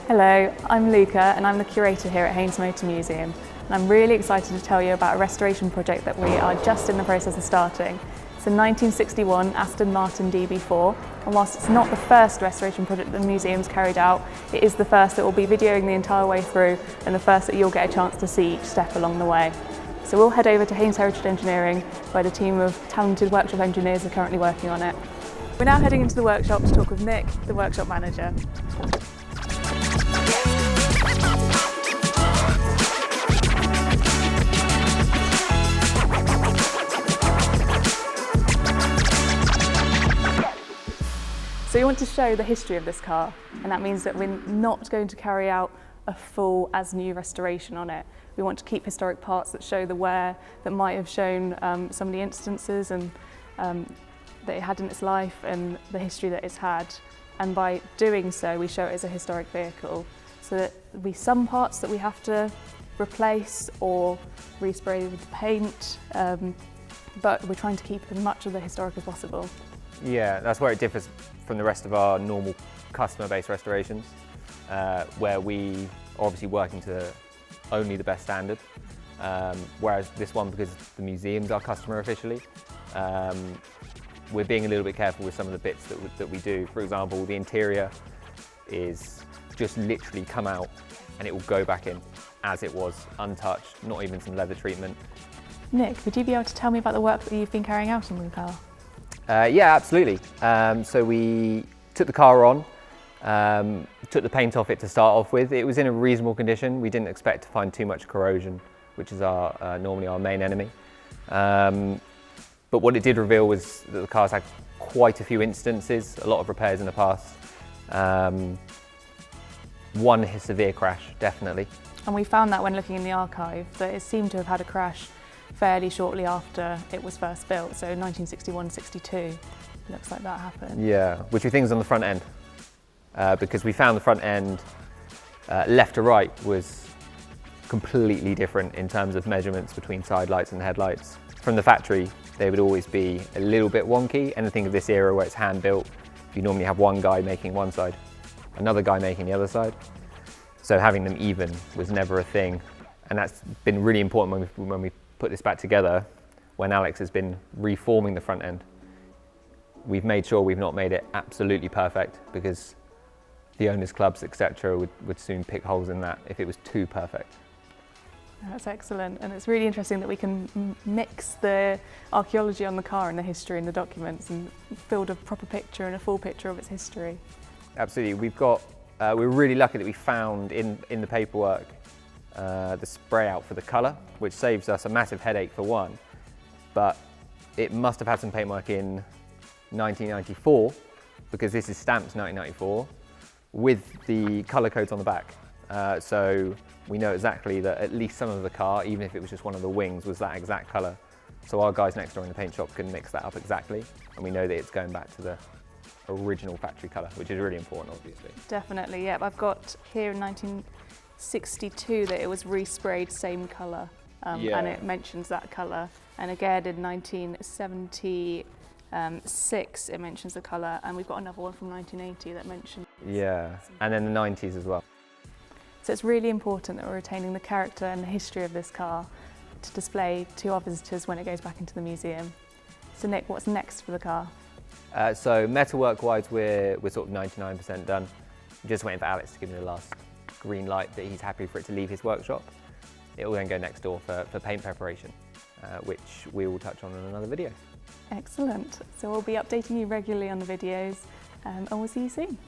Hello, I'm Luca and I'm the curator here at Haynes Motor Museum, and I'm really excited to tell you about a restoration project that we are just in the process of starting. It's a 1961 Aston Martin DB4, and whilst it's not the first restoration project that the museum's carried out, it is the first that will be videoing the entire way through and the first that you'll get a chance to see each step along the way. So we'll head over to Haynes Heritage Engineering, where the team of talented workshop engineers are currently working on it. We're now heading into the workshop to talk with Nick, the workshop manager. So we want to show the history of this car, and that means that we're not going to carry out a full as-new restoration on it. We want to keep historic parts that show the wear that might have shown some of the instances and that it had in its life and the history that it's had. And by doing so, we show it as a historic vehicle. So that there'll be some parts that we have to replace or respray with paint, but we're trying to keep as much of the historic as possible. Yeah, that's where it differs from the rest of our normal customer-based restorations, where we are obviously working to only the best standard, whereas this one, because the museum's our customer officially, we're being a little bit careful with some of the bits that we do. For example, the interior is just literally come out and it will go back in as it was, untouched, not even some leather treatment. Nick, would you be able to tell me about the work that you've been carrying out on the car? Yeah, absolutely. So we took the car on, took the paint off it to start off with. It was in a reasonable condition. We didn't expect to find too much corrosion, which is normally our main enemy. But what it did reveal was that the car's had quite a few instances, a lot of repairs in the past. One severe crash, definitely. And we found that when looking in the archive, that it seemed to have had a crash fairly shortly after it was first built, so 1961-62. Looks like that happened. Yeah, which we think is on the front end, because we found the front end left to right was completely different in terms of measurements between side lights and headlights. From the factory, they would always be a little bit wonky. Anything of this era where it's hand built, you normally have one guy making one side, another guy making the other side. So having them even was never a thing, and that's been really important when we put this back together. When Alex has been reforming the front end, we've made sure we've not made it absolutely perfect, because the owners' clubs, etc., would soon pick holes in that if it was too perfect. That's excellent, and it's really interesting that we can mix the archaeology on the car and the history in the documents and build a proper picture and a full picture of its history. Absolutely. We're really lucky that we found in the paperwork the spray out for the colour, which saves us a massive headache for one, but it must have had some paintwork in 1994, because this is stamped 1994 with the colour codes on the back. So we know exactly that at least some of the car, even if it was just one of the wings, was that exact colour. So our guys next door in the paint shop can mix that up exactly, and we know that it's going back to the original factory colour, which is really important, obviously. Definitely, yeah. I've got here in 1962 that it was resprayed same colour, and it mentions that colour. And again in 1976 it mentions the colour, and we've got another one from 1980 that mentions. Yeah, and then the 90s as well. So it's really important that we're retaining the character and the history of this car to display to our visitors when it goes back into the museum. So Nick, what's next for the car? So metalwork-wise, we're sort of 99% done. I'm just waiting for Alex to give me the last green light that he's happy for it to leave his workshop. It will then go next door for paint preparation, which we will touch on in another video. Excellent. So we'll be updating you regularly on the videos, and we'll see you soon.